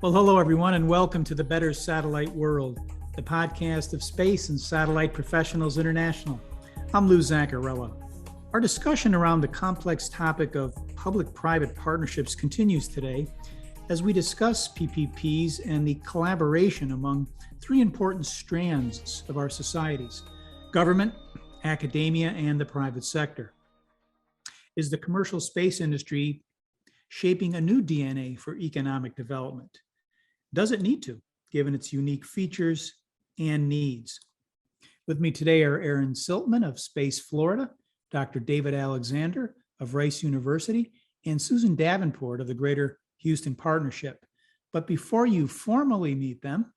Well, hello, everyone, and welcome to the Better Satellite World, the podcast of Space and Satellite Professionals International. I'm Lou Zaccarella. Our discussion around the complex topic of public-private partnerships continues today as we discuss PPPs and the collaboration among three important strands of our societies: government, academia, and the private sector. Is the commercial space industry shaping a new DNA for economic development? Does it need to, given its unique features and needs? With me today are Aaron Siltman of Space Florida, Dr. David Alexander of Rice University, and Susan Davenport of the Greater Houston Partnership. But before you formally meet them,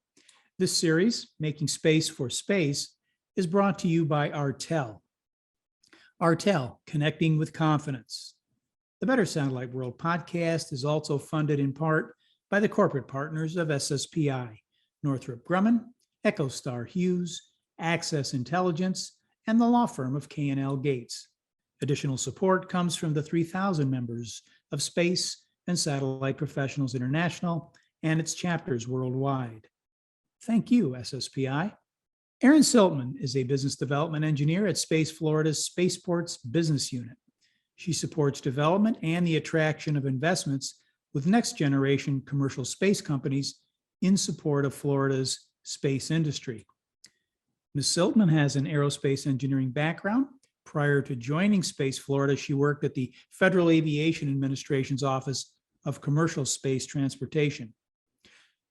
this series, Making Space for Space, is brought to you by Artel. Artel, connecting with confidence. The Better Satellite World podcast is also funded in part by the corporate partners of SSPI, Northrop Grumman, EchoStar Hughes, Access Intelligence, and the law firm of K&L Gates. Additional support comes from the 3,000 members of Space and Satellite Professionals International and its chapters worldwide. Thank you, SSPI. Aaron Siltman is a business development engineer at Space Florida's Spaceports business unit. She supports development and the attraction of investments with next-generation commercial space companies in support of Florida's space industry. Ms. Siltman has an aerospace engineering background. Prior to joining Space Florida, she worked at the Federal Aviation Administration's Office of Commercial Space Transportation.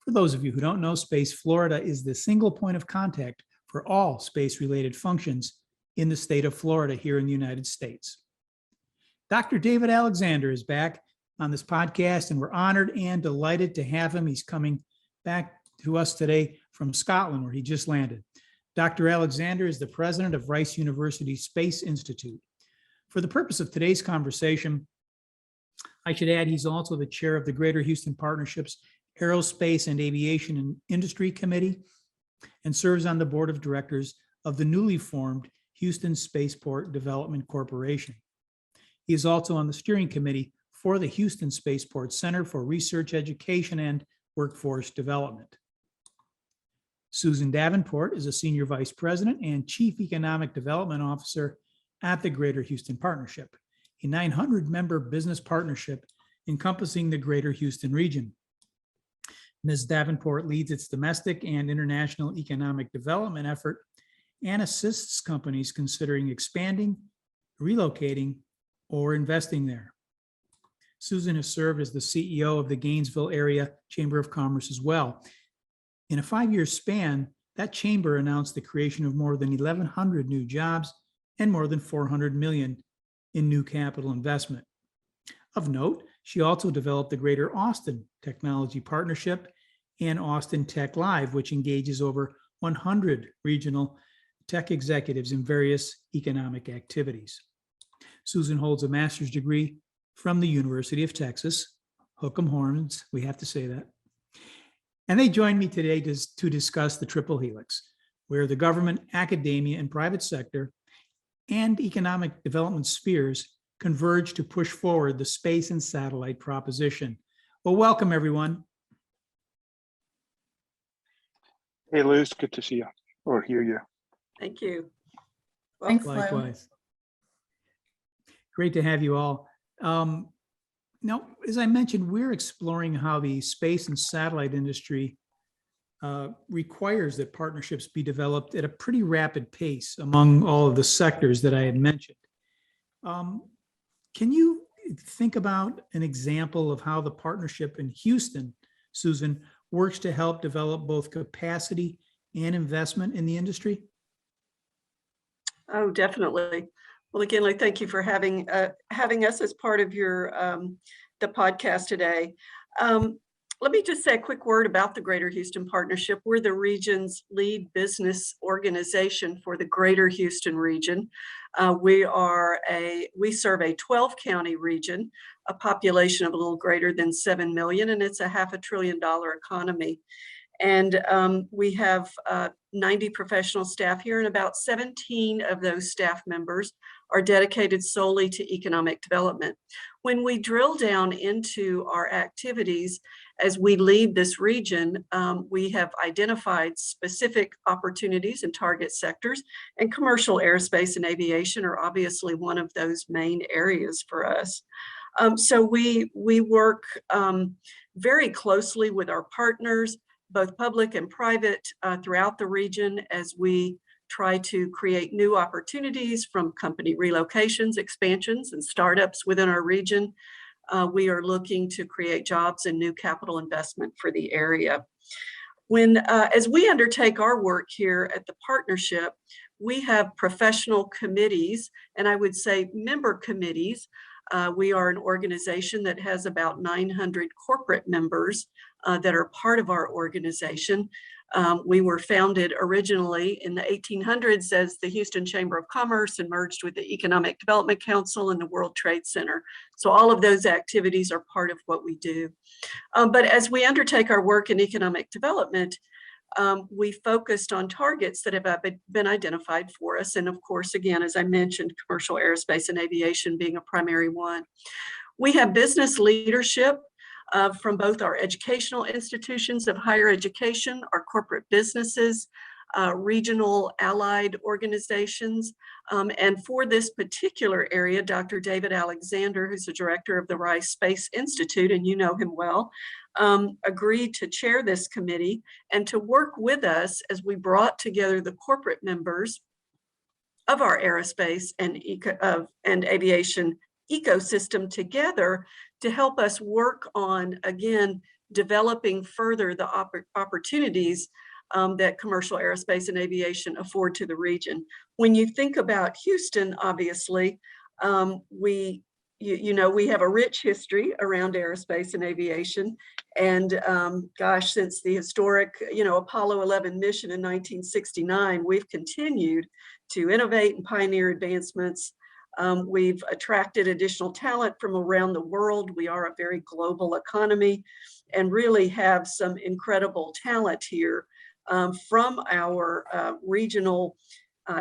For those of you who don't know, Space Florida is the single point of contact for all space-related functions in the state of Florida here in the United States. Dr. David Alexander is back on this podcast, and we're honored and delighted to have him. He's coming back to us today from Scotland, where he just landed. Dr. Alexander is the president of Rice University Space Institute. For the purpose of today's conversation, I should add he's also the chair of the Greater Houston Partnership's Aerospace and Aviation and Industry Committee and serves on the board of directors of the newly formed Houston Spaceport Development Corporation. He is also on the steering committee for the Houston Spaceport Center for Research, Education, and Workforce Development. Susan Davenport is a senior vice president and chief economic development officer at the Greater Houston Partnership, a 900-member business partnership encompassing the Greater Houston region. Ms. Davenport leads its domestic and international economic development effort and assists companies considering expanding, relocating, or investing there. Susan has served as the CEO of the Gainesville Area Chamber of Commerce as well. In a 5-year span, that chamber announced the creation of more than 1,100 new jobs and more than $400 million in new capital investment. Of note, she also developed the Greater Austin Technology Partnership and Austin Tech Live, which engages over 100 regional tech executives in various economic activities. Susan holds a master's degree from the University of Hook 'em Horns, we have to say that. And they joined me today to discuss the Triple Helix, where the government, academia, and private sector and economic development spheres converge to push forward the space and satellite proposition. Well, welcome, everyone. Hey, Lou, it's good to see you or hear you. Thank you. Thanks, likewise. Great to have you all. Now, as I mentioned, we're exploring how the space and satellite industry requires that partnerships be developed at a pretty rapid pace among all of the sectors that I had mentioned. Can you think about an example of how the partnership in Houston, Susan, works to help develop both capacity and investment in the industry? Oh, definitely. Well, again, thank you for having us as part of your the podcast today. Let me just say a quick word about the Greater Houston Partnership. We're the region's lead business organization for the Greater Houston region. We serve a 12-county region, a population of a little greater than 7 million, and it's a $500 billion economy. And we have 90 professional staff here, and about 17 of those staff members are dedicated solely to economic development. When we drill down into our activities as we lead this region, we have identified specific opportunities and target sectors, and commercial aerospace and aviation are obviously one of those main areas for us. So we work very closely with our partners, both public and private, throughout the region as we try to create new opportunities from company relocations, expansions, and startups within our region. We are looking to create jobs and new capital investment for the area. As we undertake our work here at the partnership, we have professional committees, and I would say member committees. We are an organization that has about 900 corporate members that are part of our organization. We were founded originally in the 1800s as the Houston Chamber of Commerce and merged with the Economic Development Council and the World Trade Center. So all of those activities are part of what we do. But as we undertake our work in economic development, we focused on targets that have been identified for us. And of course, again, as I mentioned, commercial aerospace and aviation being a primary one. We have business leadership from both our educational institutions of higher education, our corporate businesses, regional allied organizations. And for this particular area, Dr. David Alexander, who's the director of the Rice Space Institute, and you know him well, agreed to chair this committee and to work with us as we brought together the corporate members of our aerospace and aviation ecosystem together to help us work on, again, developing further the opportunities that commercial aerospace and aviation afford to the region. When you think about Houston, obviously, we have a rich history around aerospace and aviation. And gosh, since the historic, Apollo 11 mission in 1969, we've continued to innovate and pioneer advancements. We've attracted additional talent from around the world. We are a very global economy and really have some incredible talent here. From our regional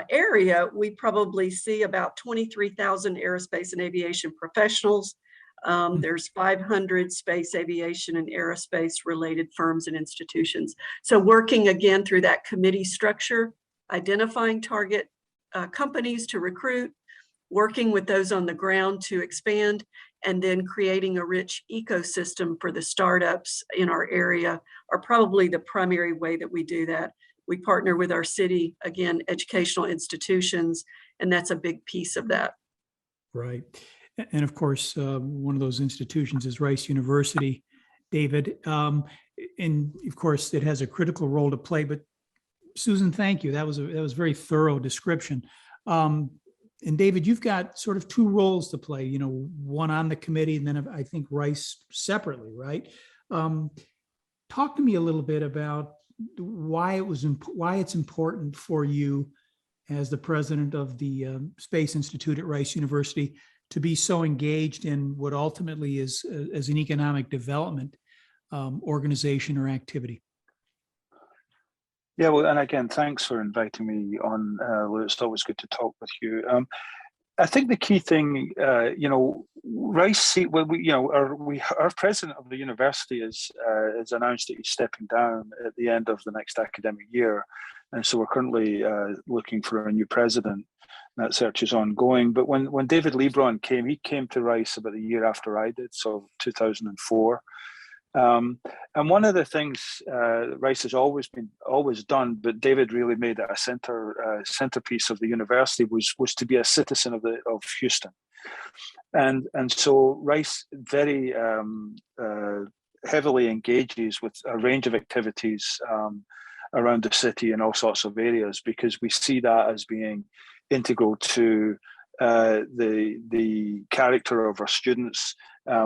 area, we probably see about 23,000 aerospace and aviation professionals. There's 500 space, aviation, and aerospace related firms and institutions. So working again through that committee structure, identifying target companies to recruit, working with those on the ground to expand, and then creating a rich ecosystem for the startups in our area are probably the primary way that we do that. We partner with our city, again, educational institutions, and that's a big piece of that. Right. And of course, one of those institutions is Rice University, David. And of course, it has a critical role to play. But Susan, thank you. That was a very thorough description. And David, you've got sort of two roles to play, one on the committee and then I think Rice separately, right? Talk to me a little bit about why it's important for you as the president of the Space Institute at Rice University to be so engaged in what ultimately is as an economic development organization or activity. Yeah, well, and again, thanks for inviting me on, Lou. It's always good to talk with you. I think the key thing, Rice, our president of the university has announced that he's stepping down at the end of the next academic year. And so we're currently looking for a new president. That search is ongoing. But when David Lebron came, he came to Rice about a year after I did, so 2004. And one of the things Rice has always done, but David really made it a centerpiece of the university was to be a citizen of Houston, and so Rice very heavily engages with a range of activities around the city in all sorts of areas because we see that as being integral to the character of our students.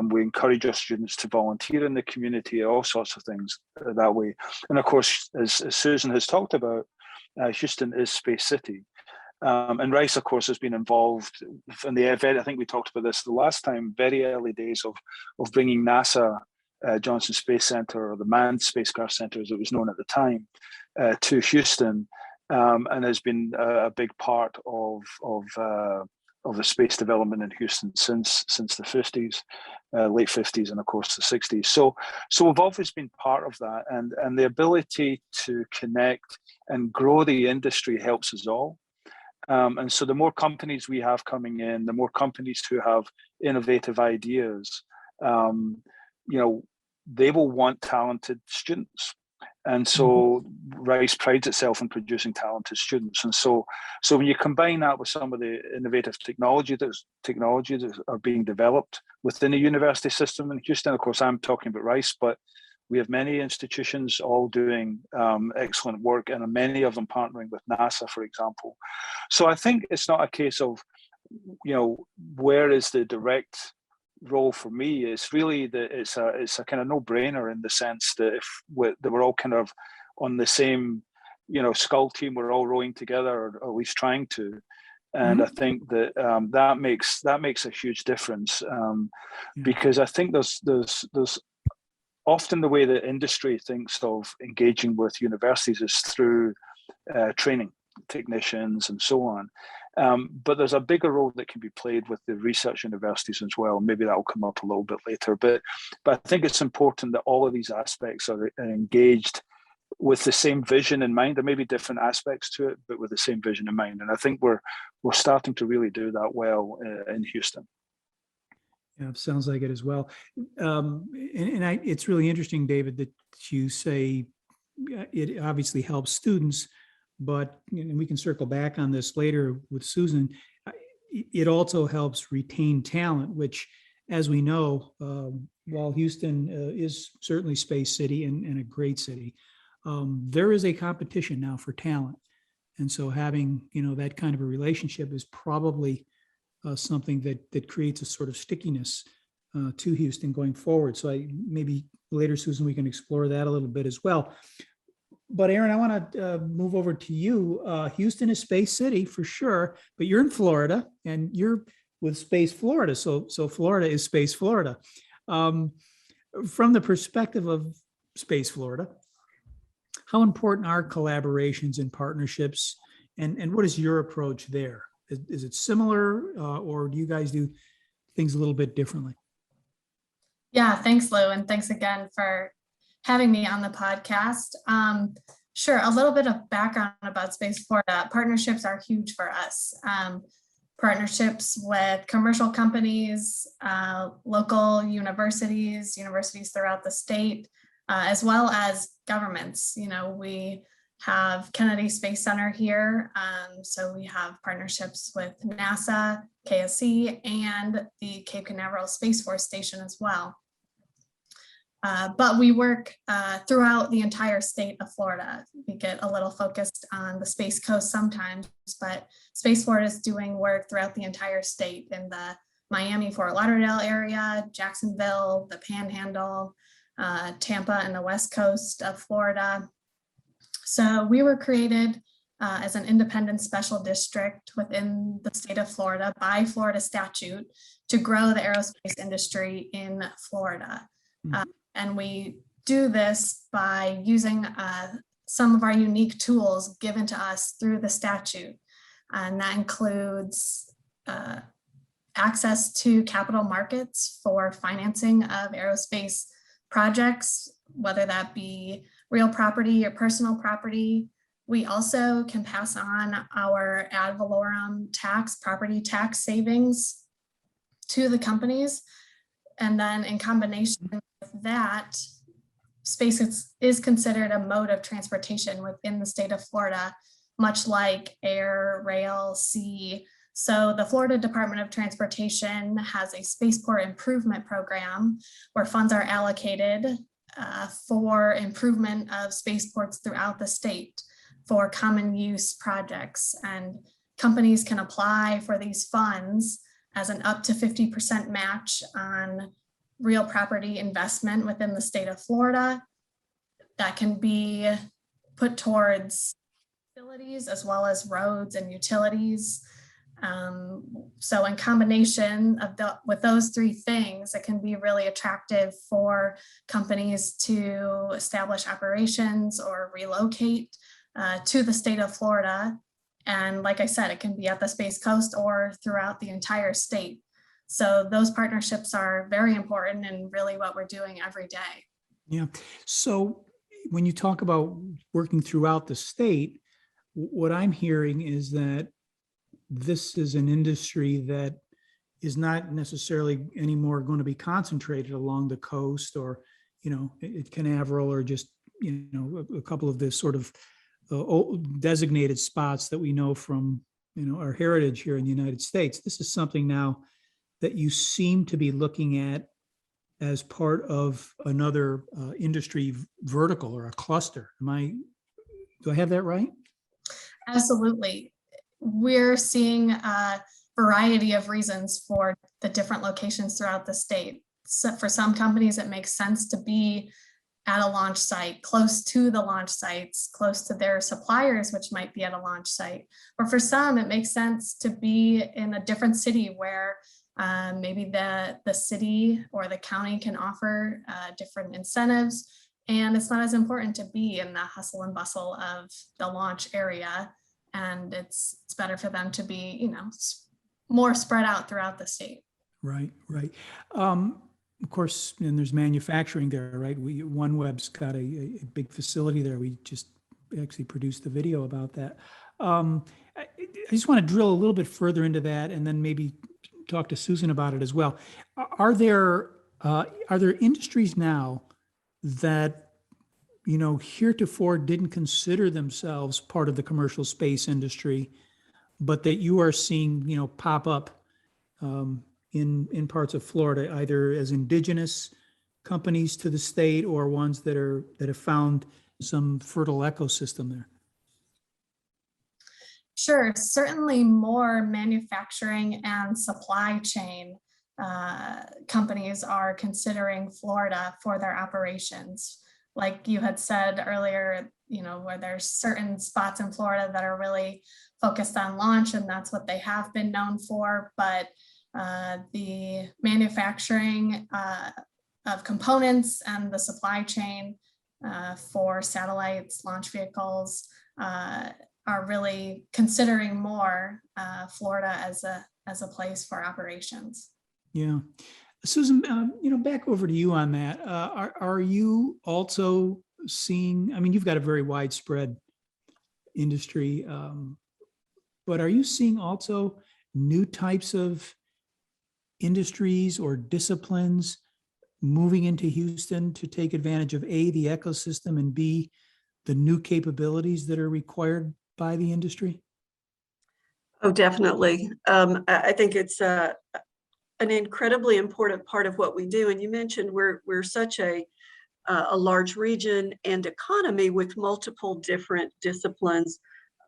We encourage our students to volunteer in the community, all sorts of things that way. And of course, as Susan has talked about, Houston is Space City. And Rice, of course, has been involved in the event. I think we talked about this the last time, very early days of bringing NASA Johnson Space Center, or the Manned Spacecraft Center as it was known at the time, to Houston, and has been a big part of of the space development in Houston since the 50s, late 50s, and of course the 60s. So we've always been part of that, and the ability to connect and grow the industry helps us all. And so the more companies we have coming in, the more companies who have innovative ideas, they will want talented students. And so Rice prides itself in producing talented students. And so when you combine that with some of the innovative technologies that are being developed within the university system in Houston, of course, I'm talking about Rice, but we have many institutions all doing excellent work, and many of them partnering with NASA, for example. So I think it's not a case of, where is the direct role for me? It's really that it's a kind of no-brainer in the sense that that we're all kind of on the same, skull team. We're all rowing together, or at least trying to. And I think that that makes a huge difference, because I think there's often the way that industry thinks of engaging with universities is through training technicians and so on. But there's a bigger role that can be played with the research universities as well. Maybe that will come up a little bit later. But I think it's important that all of these aspects are engaged with the same vision in mind. There may be different aspects to it, but with the same vision in mind. And I think we're starting to really do that well in Houston. Yeah, sounds like it as well. It's really interesting, David, that you say it obviously helps students, but and we can circle back on this later with Susan. It also helps retain talent, which, as we know, while Houston is certainly Space City and a great city, there is a competition now for talent. And so having, that kind of a relationship is probably something that creates a sort of stickiness to Houston going forward. So maybe later, Susan, we can explore that a little bit as well. But Aaron, I want to move over to you. Houston is Space City for sure, but you're in Florida and you're with Space Florida. So Florida is Space Florida. From the perspective of Space Florida, how important are collaborations and partnerships, and what is your approach there? Is it similar, or do you guys do things a little bit differently? Yeah, thanks, Lou, and thanks again for having me on the podcast. Sure, a little bit of background about Space Florida. Partnerships are huge for us. Partnerships with commercial companies, local universities throughout the state, as well as governments. We have Kennedy Space Center here. So we have partnerships with NASA, KSC, and the Cape Canaveral Space Force Station as well. But we work throughout the entire state of Florida. We get a little focused on the Space Coast sometimes, but Space Florida is doing work throughout the entire state in the Miami, Fort Lauderdale area, Jacksonville, the Panhandle, Tampa, and the West Coast of Florida. So we were created as an independent special district within the state of Florida by Florida statute to grow the aerospace industry in Florida. And we do this by using some of our unique tools given to us through the statute. And that includes access to capital markets for financing of aerospace projects, whether that be real property or personal property. We also can pass on our ad valorem property tax savings to the companies. And then in combination with that, space is considered a mode of transportation within the state of Florida, much like air, rail, sea. So the Florida Department of Transportation has a spaceport improvement program where funds are allocated for improvement of spaceports throughout the state for common use projects. And companies can apply for these funds as an up to 50% match on real property investment within the state of Florida that can be put towards facilities as well as roads and utilities. So in combination with those three things, it can be really attractive for companies to establish operations or relocate to the state of Florida. And like I said, it can be at the Space Coast or throughout the entire state. So those partnerships are very important and really what we're doing every day. Yeah. So when you talk about working throughout the state, what I'm hearing is that this is an industry that is not necessarily anymore going to be concentrated along the coast or, at Canaveral or just, a couple of the sort of designated spots that we know from, our heritage here in the United States. This is something now that you seem to be looking at as part of another industry vertical or a cluster. Do I have that right? Absolutely. We're seeing a variety of reasons for the different locations throughout the state. So for some companies, it makes sense to be at a launch site, close to the launch sites, close to their suppliers, which might be at a launch site. Or for some, it makes sense to be in a different city where maybe the city or the county can offer different incentives. And it's not as important to be in the hustle and bustle of the launch area. And it's better for them to be, more spread out throughout the state. Right. Of course, and there's manufacturing there, right? OneWeb's got a big facility there. We just actually produced the video about that. I just want to drill a little bit further into that and then maybe talk to Susan about it as well. Are there industries now that, heretofore didn't consider themselves part of the commercial space industry, but that you are seeing, pop up in parts of Florida, either as indigenous companies to the state or ones that have found some fertile ecosystem there? Sure, certainly more manufacturing and supply chain companies are considering Florida for their operations. Like you had said earlier, where there's certain spots in Florida that are really focused on launch, and that's what they have been known for. But the manufacturing of components and the supply chain for satellites, launch vehicles, are really considering more Florida as a place for operations. Yeah. Susan, back over to you on that. Are you also seeing, you've got a very widespread industry, but are you seeing also new types of industries or disciplines moving into Houston to take advantage of A, the ecosystem, and B, the new capabilities that are required by the industry? Oh, definitely. I think it's an incredibly important part of what we do. And you mentioned we're such a large region and economy with multiple different disciplines,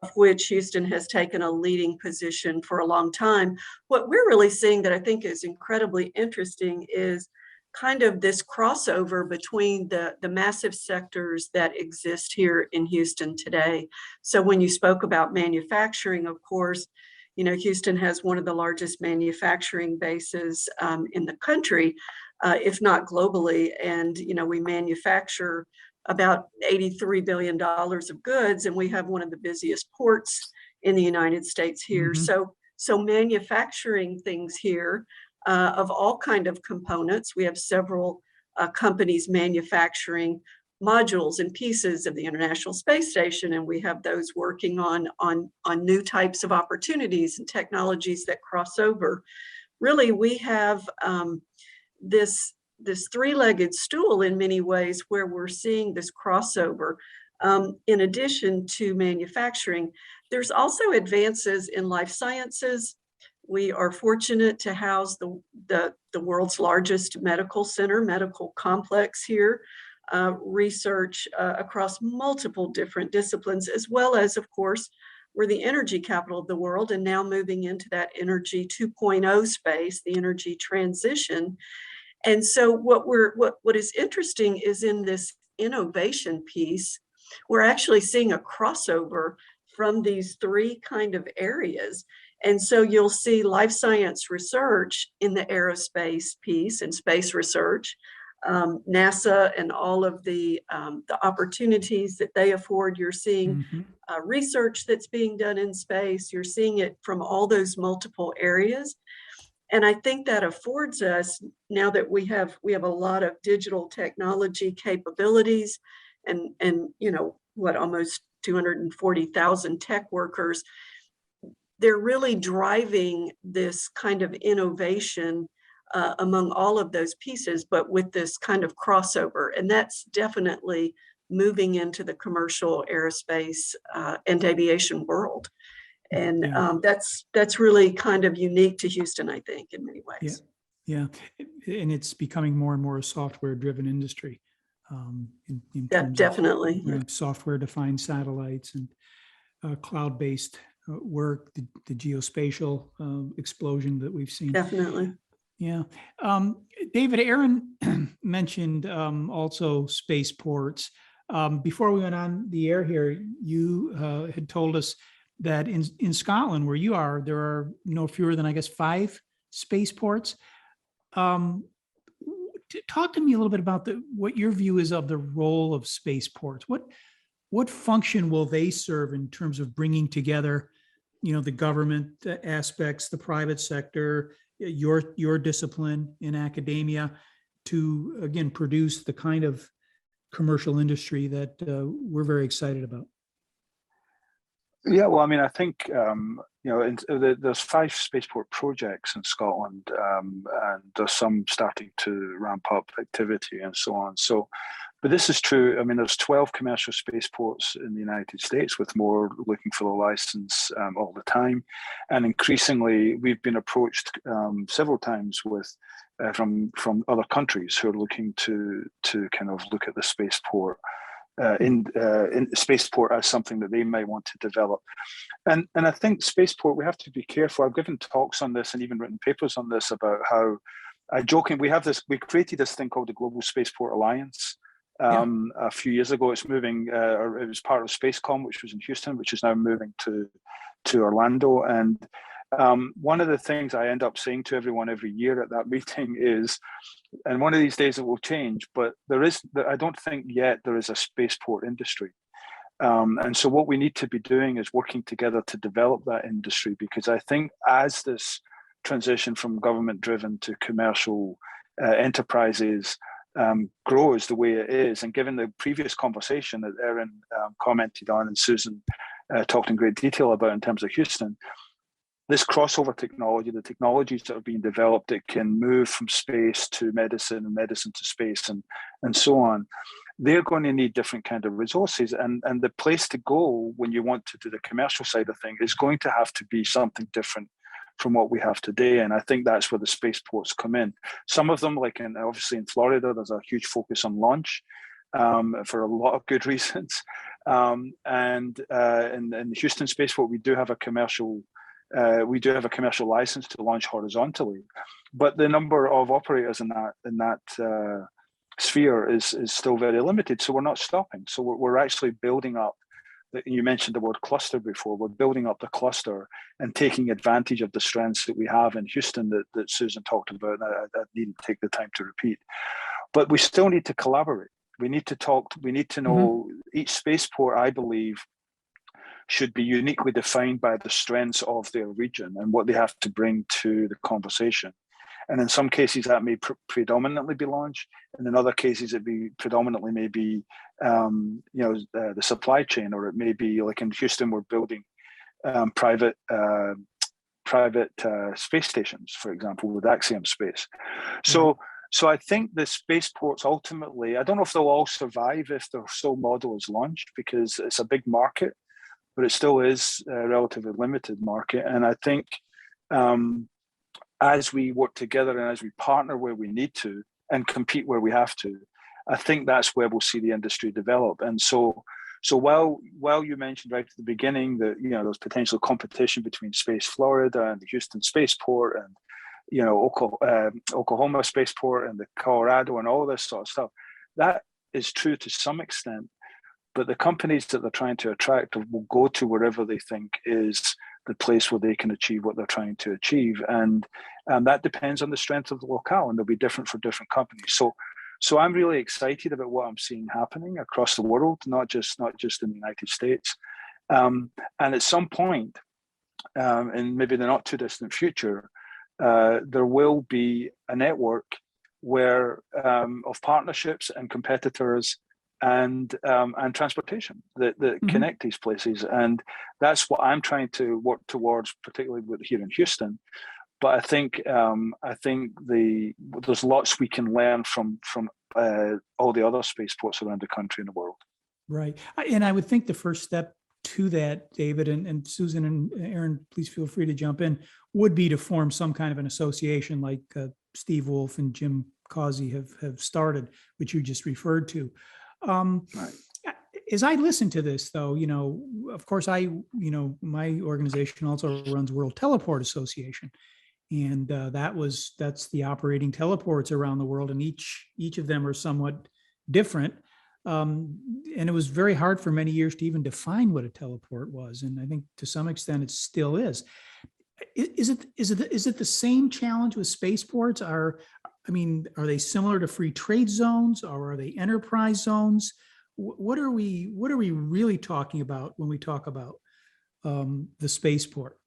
of which Houston has taken a leading position for a long time. What we're really seeing that I think is incredibly interesting is kind of this crossover between the massive sectors that exist here in Houston today. So when you spoke about manufacturing, of course, Houston has one of the largest manufacturing bases in the country, if not globally. And, we manufacture about $83 billion of goods, and we have one of the busiest ports in the United States here. Mm-hmm. So manufacturing things here of all kind of components. We have several companies manufacturing modules and pieces of the International Space Station, and we have those working on new types of opportunities and technologies that cross over. Really, we have this three-legged stool in many ways where we're seeing this crossover. In addition to manufacturing, there's also advances in life sciences. We are fortunate to house the world's largest medical center, medical complex here, research across multiple different disciplines, as well as, of course, we're the energy capital of the world, and now moving into that energy 2.0 space, the energy transition. And so what is interesting is in this innovation piece, we're actually seeing a crossover from these three kind of areas. And so you'll see life science research in the aerospace piece and space research. NASA and all of the opportunities that they afford. You're seeing research that's being done in space. You're seeing it from all those multiple areas. And I think that affords us, now that we have a lot of digital technology capabilities and almost 240,000 tech workers, they're really driving this kind of innovation among all of those pieces, but with this kind of crossover. And that's definitely moving into the commercial aerospace and aviation world. And that's really kind of unique to Houston, I think, in many ways. Yeah. And it's becoming more and more a software-driven industry. In terms definitely. of software-defined satellites and cloud-based work, the geospatial explosion that we've seen. Definitely. Yeah. David, Aaron mentioned also spaceports. Before we went on the air here, you had told us that in Scotland, where you are, there are no fewer than, I guess, 5 spaceports. Talk to me a little bit about what your view is of the role of spaceports. What function will they serve in terms of bringing together, the government aspects, the private sector, your discipline in academia, to again produce the kind of commercial industry that we're very excited about? Yeah, well, I mean, I think there's 5 spaceport projects in Scotland, and there's some starting to ramp up activity and so on. So, but this is true. I mean, there's 12 commercial spaceports in the United States, with more looking for the license all the time, and increasingly we've been approached several times with from other countries who are looking to kind of look at the spaceport. In spaceport as something that they might want to develop, and I think spaceport, we have to be careful. I've given talks on this and even written papers on this about how we created this thing called the Global Spaceport Alliance a few years ago. It's moving, or it was part of Spacecom, which was in Houston, which is now moving to Orlando. And one of the things I end up saying to everyone every year at that meeting is, and one of these days it will change, but I don't think yet there is a spaceport industry. And so what we need to be doing is working together to develop that industry, because I think as this transition from government-driven to commercial enterprises grows the way it is, and given the previous conversation that Erin commented on and Susan talked in great detail about in terms of Houston, this crossover technology, the technologies that are being developed that can move from space to medicine and medicine to space and so on, they're going to need different kind of resources. And the place to go when you want to do the commercial side of things is going to have to be something different from what we have today. And I think that's where the spaceports come in. Some of them, like obviously in Florida, there's a huge focus on launch for a lot of good reasons. And in the Houston spaceport, we do have a commercial license to launch horizontally, but the number of operators in that sphere is still very limited. So we're not stopping. So we're actually building up. You mentioned the word cluster before. We're building up the cluster and taking advantage of the strengths that we have in Houston that Susan talked about. I needn't take the time to repeat, but we still need to collaborate. We need to talk. We need to know each spaceport, I believe, should be uniquely defined by the strengths of their region and what they have to bring to the conversation. And in some cases that may predominantly be launch, and in other cases it be predominantly maybe the supply chain, or it may be like in Houston we're building private space stations, for example, with Axiom Space. So I think the spaceports ultimately, I don't know if they'll all survive if their sole model is launch, because it's a big market, but it still is a relatively limited market. And I think as we work together and as we partner where we need to and compete where we have to, I think that's where we'll see the industry develop. And so while you mentioned right at the beginning that there's potential competition between Space Florida and the Houston Spaceport and Oklahoma Spaceport and the Colorado and all this sort of stuff, that is true to some extent. But the companies that they're trying to attract will go to wherever they think is the place where they can achieve what they're trying to achieve. And that depends on the strength of the locale, and they'll be different for different companies. So I'm really excited about what I'm seeing happening across the world, not just in the United States. And at some point, in maybe the not too distant future, there will be a network where of partnerships and competitors and transportation that connect these places, and that's what I'm trying to work towards, particularly here in Houston. But I think there's lots we can learn from all the other spaceports around the country and the world. Right, and I would think the first step to that, David, and Susan and Aaron, please feel free to jump in, would be to form some kind of an association like Steve Wolf and Jim Causey have started, which you just referred to. Right. As I listen to this, though, of course, my organization also runs World Teleport Association, and that's the operating teleports around the world, and each of them are somewhat different. And it was very hard for many years to even define what a teleport was, and I think to some extent it still is. Is it the same challenge with spaceports? Are they similar to free trade zones, or are they enterprise zones? What are we really talking about when we talk about the spaceport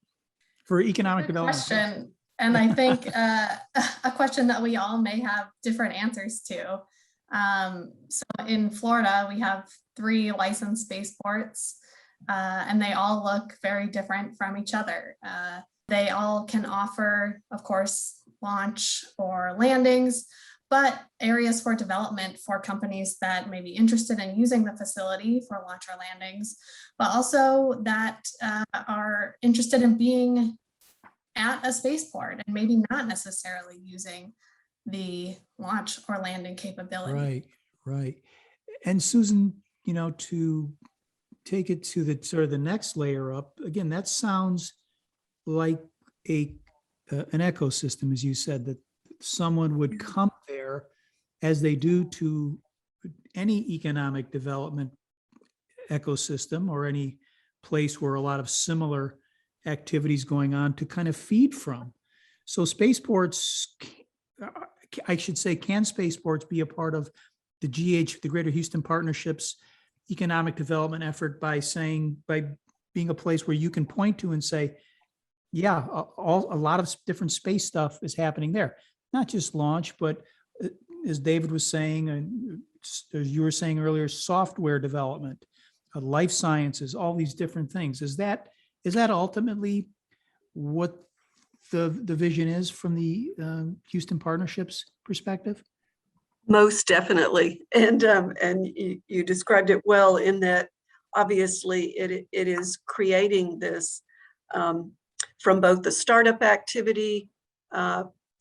for economic development? Question, and I think a question that we all may have different answers to. So in Florida, we have 3 licensed spaceports, and they all look very different from each other. They all can offer, of course, launch or landings, but areas for development for companies that may be interested in using the facility for launch or landings, but also that are interested in being at a spaceport and maybe not necessarily using the launch or landing capability. Right. And Susan, to take it to the sort of the next layer up, again, that sounds like an ecosystem, as you said, that someone would come there as they do to any economic development ecosystem or any place where a lot of similar activities going on to kind of feed from. So spaceports, I should say, can spaceports be a part of the Greater Houston Partnership's economic development effort by being a place where you can point to and say, yeah, a lot of different space stuff is happening there, not just launch, but as David was saying, and as you were saying earlier, software development, life sciences, all these different things. Is that ultimately what the vision is from the Houston Partnership's perspective? Most definitely, and you described it well in that obviously it is creating this from both the startup activity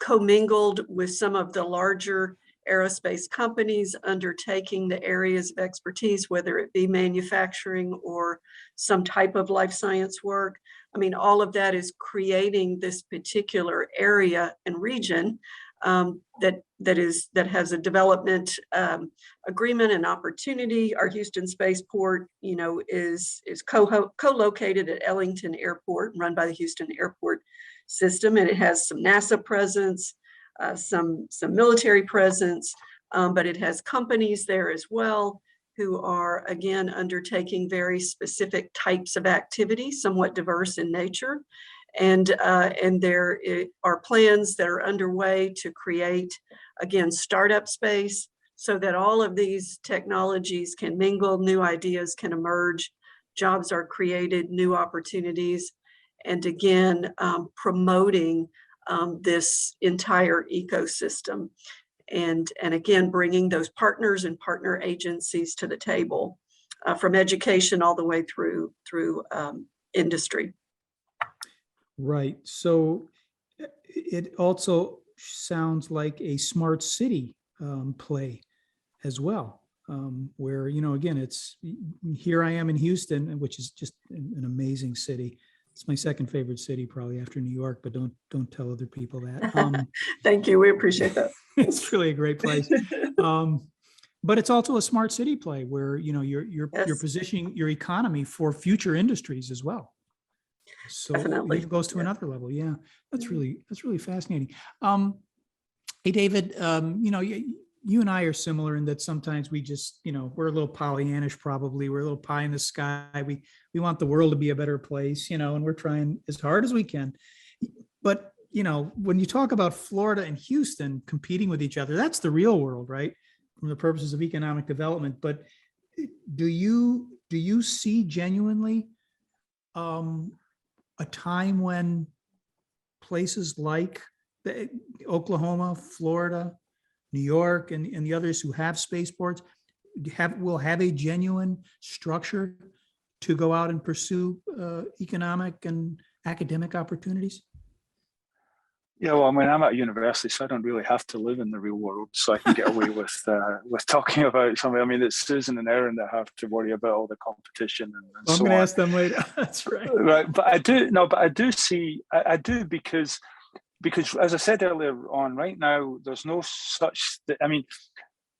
commingled with some of the larger aerospace companies undertaking the areas of expertise, whether it be manufacturing or some type of life science work. I mean, all of that is creating this particular area and region that has a development agreement and opportunity. Our Houston Spaceport, is co-located at Ellington Airport, run by the Houston Airport System, and it has some NASA presence, some military presence, but it has companies there as well who are, again, undertaking very specific types of activity, somewhat diverse in nature. And there are plans that are underway to create, again, startup space so that all of these technologies can mingle, new ideas can emerge, jobs are created, new opportunities, and again, promoting this entire ecosystem. And again, bringing those partners and partner agencies to the table, from education all the way through industry. Right. So it also sounds like a smart city play as well, where, again, it's here I am in Houston, which is just an amazing city. It's my second favorite city, probably after New York, but don't tell other people that. Thank you. We appreciate that. It's really a great place. But it's also a smart city play where, you're positioning your economy for future industries as well. So Definitely. it goes to another level. Yeah, that's really fascinating. Hey, David, you and I are similar in that sometimes we just, we're a little Pollyannish probably. We're a little pie in the sky. We want the world to be a better place, and we're trying as hard as we can. But, when you talk about Florida and Houston competing with each other, that's the real world, right? From the purposes of economic development. But do you see genuinely a time when places like Oklahoma, Florida, New York, and the others who have spaceports will have a genuine structure to go out and pursue economic and academic opportunities? Yeah, well, I mean, I'm at a university, so I don't really have to live in the real world, so I can get away with talking about something. I mean, it's Susan and Erin that have to worry about all the competition and I'm so going to on. ask them later. That's right. Right, but I do because as I said earlier on, right now there's no such. I mean,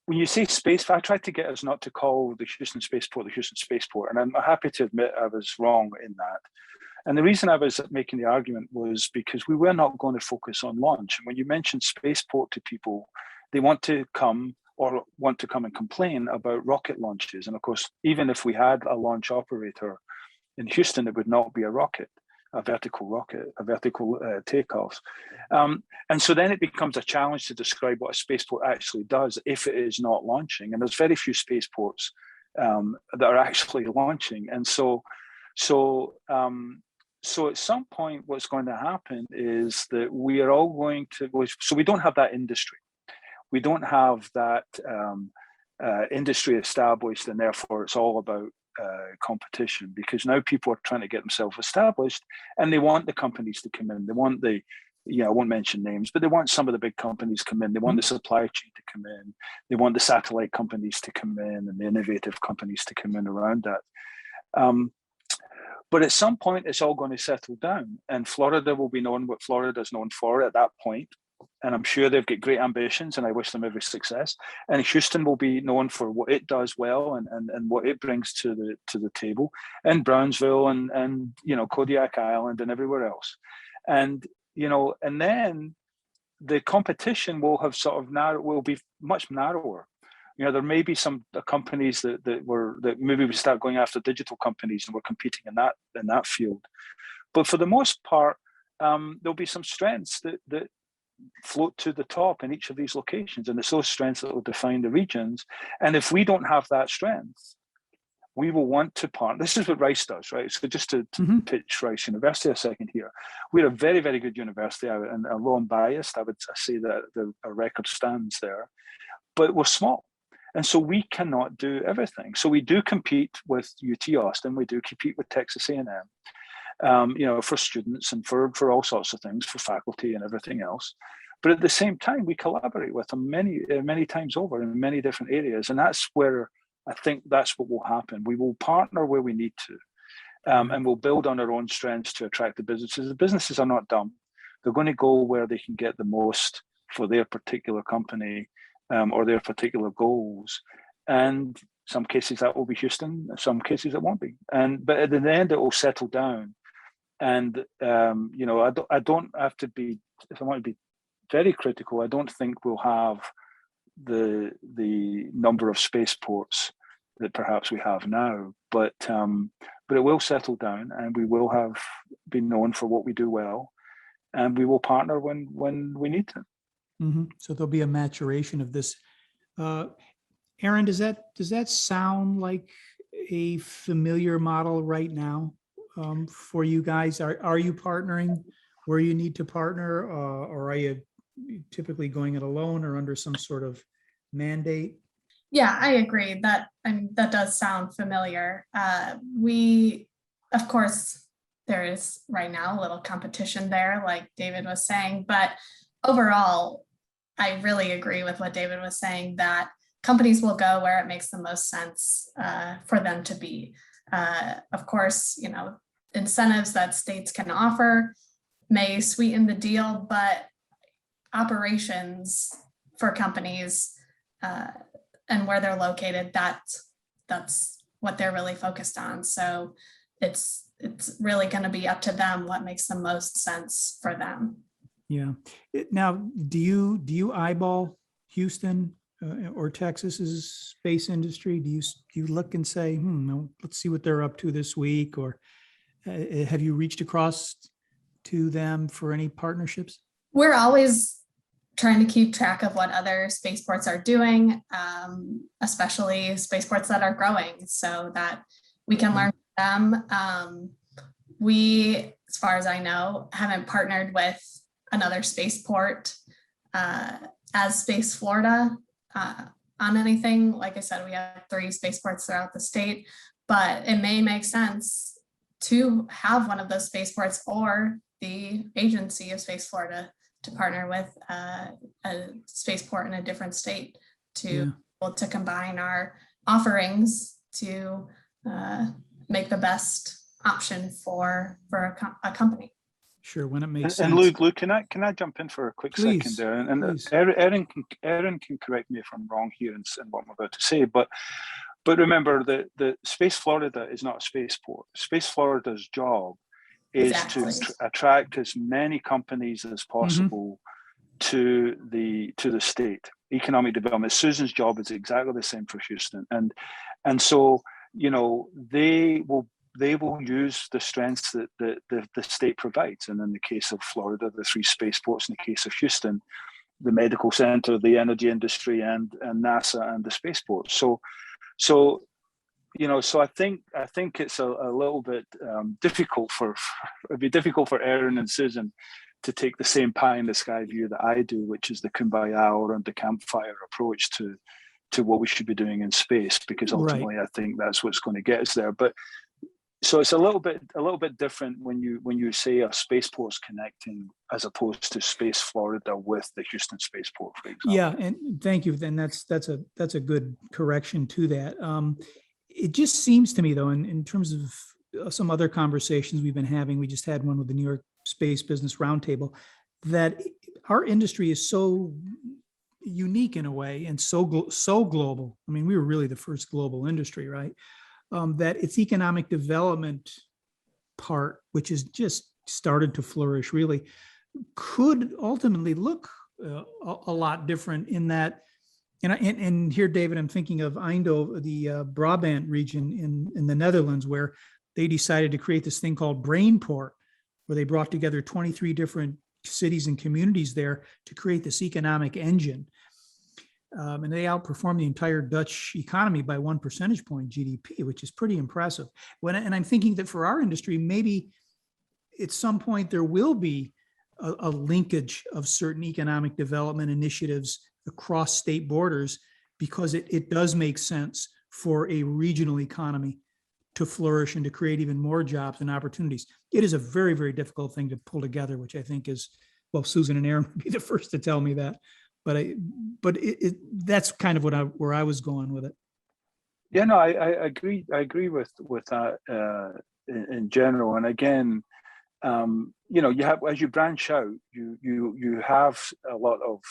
when you say space, I tried to get us not to call the Houston Spaceport the Houston Spaceport, and I'm happy to admit I was wrong in that. And the reason I was making the argument was because we were not going to focus on launch. And when you mention spaceport to people, they want to come and complain about rocket launches. And of course, even if we had a launch operator in Houston, it would not be a rocket, a vertical takeoff. And so then it becomes a challenge to describe what a spaceport actually does if it is not launching. And there's very few spaceports that are actually launching. And so at some point, what's going to happen is that we are all going to, so we don't have that industry. We don't have that industry established, and therefore it's all about competition, because now people are trying to get themselves established and they want the companies to come in. They want I won't mention names, but they want some of the big companies to come in. They want the supply chain to come in. They want the satellite companies to come in and the innovative companies to come in around that. But at some point, it's all going to settle down, and Florida will be known what Florida is known for at that point. And I'm sure they've got great ambitions, and I wish them every success. And Houston will be known for what it does well and what it brings to the table, and Brownsville and Kodiak Island and everywhere else. And and then the competition will have will be much narrower. There may be some companies that maybe we start going after digital companies and we're competing in that field. But for the most part, there'll be some strengths that float to the top in each of these locations. And it's those strengths that will define the regions. And if we don't have that strength, we will want to partner. This is what Rice does, right? So just to pitch Rice University a second here. We're a very, very good university, and although I'm biased, I would say that our record stands there. But we're small. And so we cannot do everything. So we do compete with UT Austin. We do compete with Texas A&M, for students and for all sorts of things, for faculty and everything else. But at the same time, we collaborate with them many times over in many different areas. And that's where I think that's what will happen. We will partner where we need to, and we'll build on our own strengths to attract the businesses. The businesses are not dumb. They're going to go where they can get the most for their particular company. Or their particular goals, and some cases that will be Houston, some cases it won't be. But at the end, it will settle down. And I don't have to be. If I want to be very critical, I don't think we'll have the number of spaceports that perhaps we have now. But it will settle down, and we will have been known for what we do well, and we will partner when we need to. Mm-hmm. So there'll be a maturation of this. Erin, does that sound like a familiar model right now for you guys? Are you partnering where you need to partner, or are you typically going it alone or under some sort of mandate? Yeah, I agree that does sound familiar. We, of course, there is right now a little competition there, like David was saying, but overall, I really agree with what David was saying, that companies will go where it makes the most sense for them to be. Of course, incentives that states can offer may sweeten the deal, but operations for companies and where they're located, that's what they're really focused on. So it's really going to be up to them what makes the most sense for them. Yeah. Now, do you eyeball Houston or Texas's space industry? Do you look and say, no, let's see what they're up to this week, or have you reached across to them for any partnerships? We're always trying to keep track of what other spaceports are doing, especially spaceports that are growing, so that we can learn from them. We, as far as I know, haven't partnered with another spaceport as Space Florida on anything. Like I said, we have 3 spaceports throughout the state, but it may make sense to have one of those spaceports or the agency of Space Florida to partner with a spaceport in a different state to be able to combine our offerings to make the best option for a company. Sure, when it makes sense. And Lou, can I jump in for a quick second there? And Erin can correct me if I'm wrong here in what I'm about to say, but remember that the Space Florida is not a spaceport. Space Florida's job is to attract as many companies as possible to the state. Economic development. Susan's job is exactly the same for Houston, and so they will use the strengths that the state provides. And in the case of Florida, the 3 spaceports. In the case of Houston, the medical center, the energy industry, and NASA and the spaceport. So I think it's a little bit difficult it'd be difficult for Erin and Susan to take the same pie in the sky view that I do, which is the kumbaya or the campfire approach to what we should be doing in space, because ultimately I think that's what's going to get us there. But so it's a little bit different when you say a spaceport's connecting as opposed to Space Florida with the Houston spaceport, for example. Yeah, and thank you. Then that's a good correction to that. It just seems to me, though, in terms of some other conversations we've been having, we just had one with the New York Space Business Roundtable, that our industry is so unique in a way and so global. I mean, we were really the first global industry, right? That its economic development part, which has just started to flourish, really could ultimately look a lot different in that. And here, David, I'm thinking of Eindhoven, the Brabant region in the Netherlands, where they decided to create this thing called Brainport, where they brought together 23 different cities and communities there to create this economic engine. And they outperformed the entire Dutch economy by 1 percentage point GDP, which is pretty impressive. And I'm thinking that for our industry, maybe at some point there will be a linkage of certain economic development initiatives across state borders, because it does make sense for a regional economy to flourish and to create even more jobs and opportunities. It is a very, very difficult thing to pull together, which I think is, well, Susan and Erin would be the first to tell me that. But that's kind of where I was going with it. Yeah, no, I agree. I agree with that in general. And again, you have, as you branch out, you have a lot of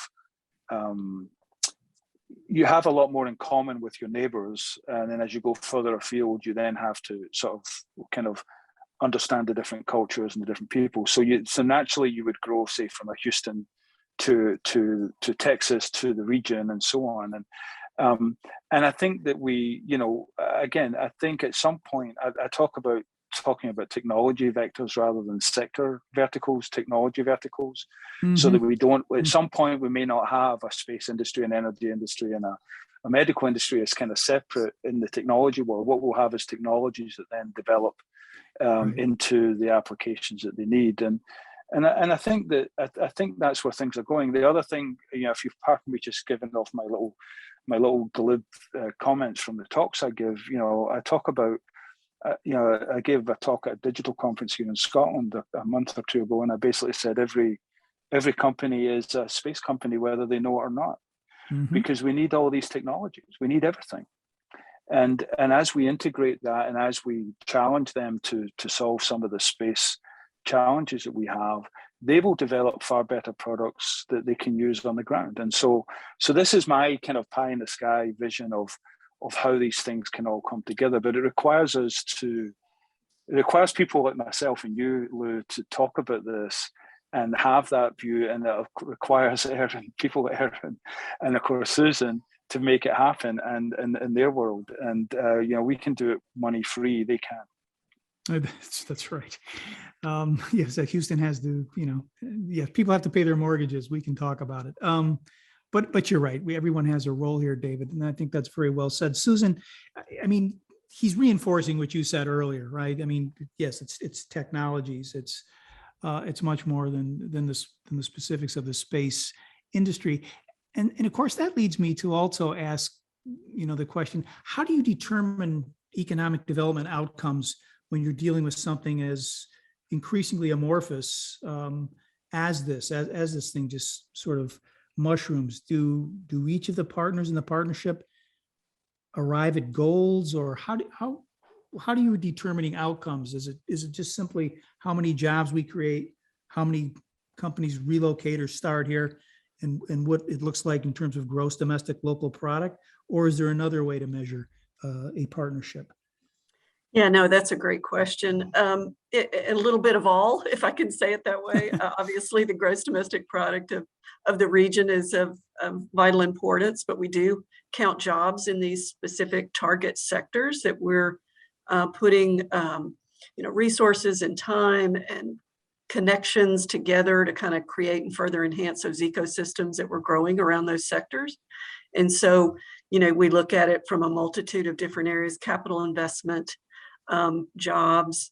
you have a lot more in common with your neighbors, and then as you go further afield, you then have to sort of kind of understand the different cultures and the different people. So naturally you would grow, say, from a Houston to Texas, to the region, and so on. And I think that we, again, I think at some point I talking about technology vectors rather than sector verticals, technology verticals, so that we don't, at some point we may not have a space industry, an energy industry, and a medical industry as kind of separate in the technology world. What we'll have is technologies that then develop into the applications that they need. And I think that's where things are going. The other thing, if you've pardoned me just giving off my little glib comments from the talks I give, I talk about, I gave a talk at a digital conference here in Scotland a month or 2 ago, and I basically said every company is a space company, whether they know it or not, because we need all these technologies. We need everything. And as we integrate that, and as we challenge them to solve some of the space challenges that we have, they will develop far better products that they can use on the ground. And so this is my kind of pie in the sky vision of how these things can all come together. But it requires people like myself and you, Lou, to talk about this and have that view, and that requires people like Erin and of course Susan to make it happen, and in their world, and we can do it money free. They can't. That's right. Yes, Houston has to, yes, people have to pay their mortgages. We can talk about it. But you're right. Everyone has a role here, David, and I think that's very well said. Susan, I mean, he's reinforcing what you said earlier, right? I mean, yes, it's technologies. It's much more than the specifics of the space industry, and of course that leads me to also ask, the question: how do you determine economic development outcomes when you're dealing with something as increasingly amorphous as this thing just sort of mushrooms? Do each of the partners in the partnership arrive at goals, or how do you determining outcomes? Is it just simply how many jobs we create, how many companies relocate or start here, and what it looks like in terms of gross domestic local product, or is there another way to measure a partnership? Yeah, no, that's a great question. A little bit of all, if I can say it that way. Obviously, the gross domestic product of the region is of vital importance, but we do count jobs in these specific target sectors that we're putting resources and time and connections together to kind of create and further enhance those ecosystems that we're growing around those sectors. And so, we look at it from a multitude of different areas: capital investment, jobs,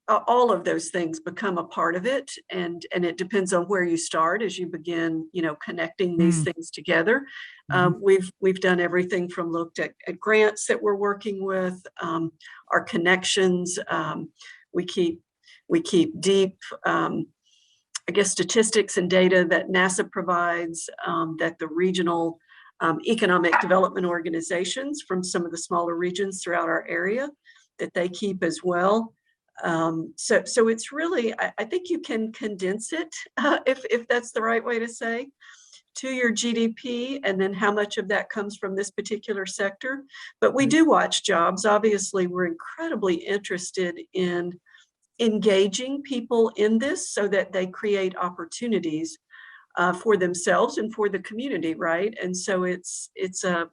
all of those things become a part of it. And it depends on where you start as you begin, connecting these things together. We've done everything from looked at grants that we're working with, our connections. We keep deep, statistics and data that NASA provides, that the regional economic development organizations from some of the smaller regions throughout our area, that they keep as well. So it's really, I think you can condense it, if that's the right way to say, to your GDP, and then how much of that comes from this particular sector. But we do watch jobs. Obviously, we're incredibly interested in engaging people in this so that they create opportunities for themselves and for the community, right? And so it's a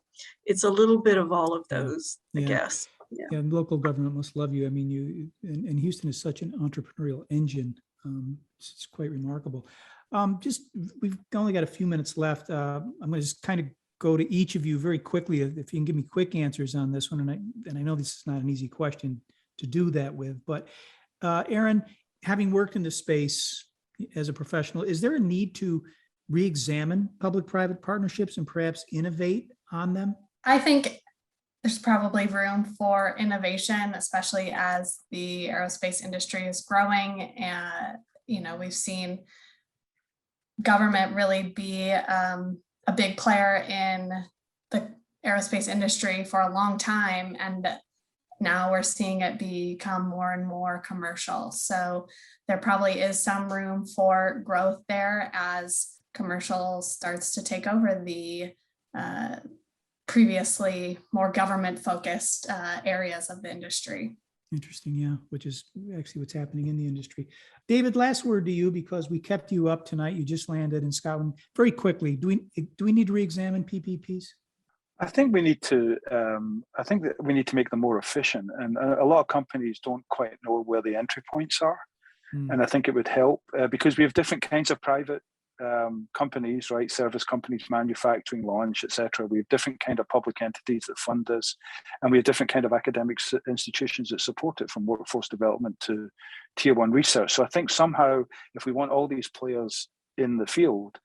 little bit of all of those, I guess. Yeah, and local government must love you. I mean, and Houston is such an entrepreneurial engine. It's quite remarkable. We've only got a few minutes left. I'm going to just kind of go to each of you very quickly, if you can give me quick answers on this one. And I know this is not an easy question to do that with, but Aaron, having worked in the space as a professional, is there a need to re-examine public-private partnerships and perhaps innovate on them? I think there's probably room for innovation, especially as the aerospace industry is growing. And, we've seen government really be a big player in the aerospace industry for a long time. And now we're seeing it become more and more commercial. So there probably is some room for growth there as commercial starts to take over the previously more government focused areas of the industry. Interesting, yeah, which is actually what's happening in the industry. David, last word to you, because we kept you up tonight. You just landed in Scotland. Very quickly, do we need to re-examine PPPs? I think we need to. I think that we need to make them more efficient, and a lot of companies don't quite know where the entry points are. And I think it would help because we have different kinds of private companies, right? Service companies, manufacturing, launch, etc. We have different kind of public entities that fund us, and we have different kind of academic institutions that support it, from workforce development to tier one research. So I think somehow, if we want all these players in the field,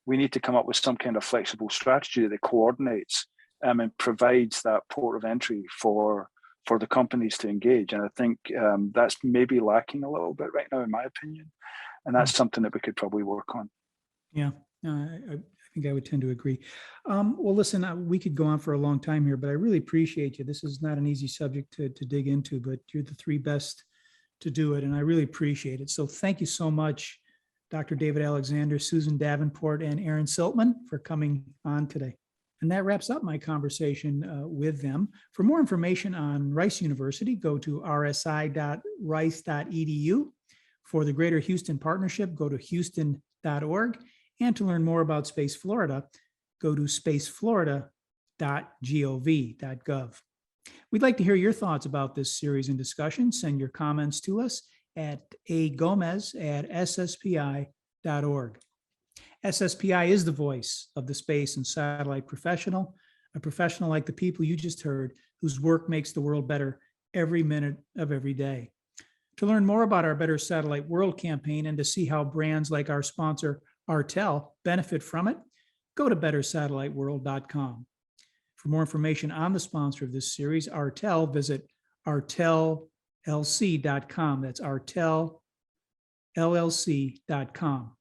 we need to come up with some kind of flexible strategy that coordinates and provides that port of entry for the companies to engage. And I think that's maybe lacking a little bit right now, in my opinion. And that's something that we could probably work on. Yeah, I think I would tend to agree. Well, listen, we could go on for a long time here, but I really appreciate you. This is not an easy subject to dig into, but you're the three best to do it, and I really appreciate it. So thank you so much, Dr. David Alexander, Susan Davenport, and Aaron Siltman for coming on today. And that wraps up my conversation with them. For more information on Rice University, go to rsi.rice.edu. For the Greater Houston Partnership, go to houston.org. And to learn more about Space Florida, go to spaceflorida.gov. We'd like to hear your thoughts about this series and discussion. Send your comments to us at agomez@sspi.org. SSPI is the voice of the space and satellite professional, a professional like the people you just heard, whose work makes the world better every minute of every day. To learn more about our Better Satellite World campaign and to see how brands like our sponsor, Artel, benefit from it, go to bettersatelliteworld.com. For more information on the sponsor of this series, Artel, visit artellc.com. That's artellllc.com.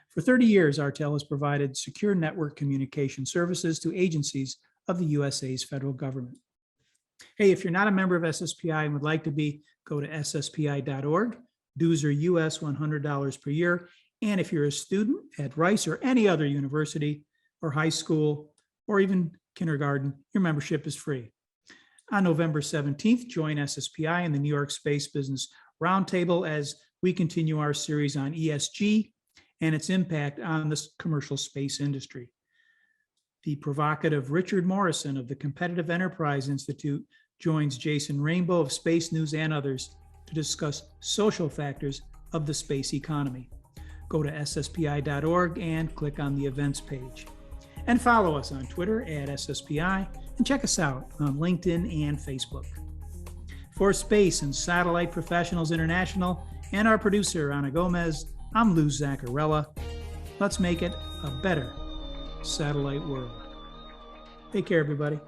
For 30 years, Artel has provided secure network communication services to agencies of the USA's federal government. Hey, if you're not a member of SSPI and would like to be, go to sspi.org. Dues are US $100 per year. And if you're a student at Rice or any other university or high school or even kindergarten, your membership is free. On November 17th, join SSPI and the New York Space Business Roundtable as we continue our series on ESG and its impact on the commercial space industry. The provocative Richard Morrison of the Competitive Enterprise Institute joins Jason Rainbow of Space News and others to discuss social factors of the space economy. Go to sspi.org and click on the events page. And follow us on Twitter at SSPI and check us out on LinkedIn and Facebook. For Space and Satellite Professionals International and our producer, Ana Gomez, I'm Lou Zaccarella. Let's make it a better satellite world. Take care, everybody.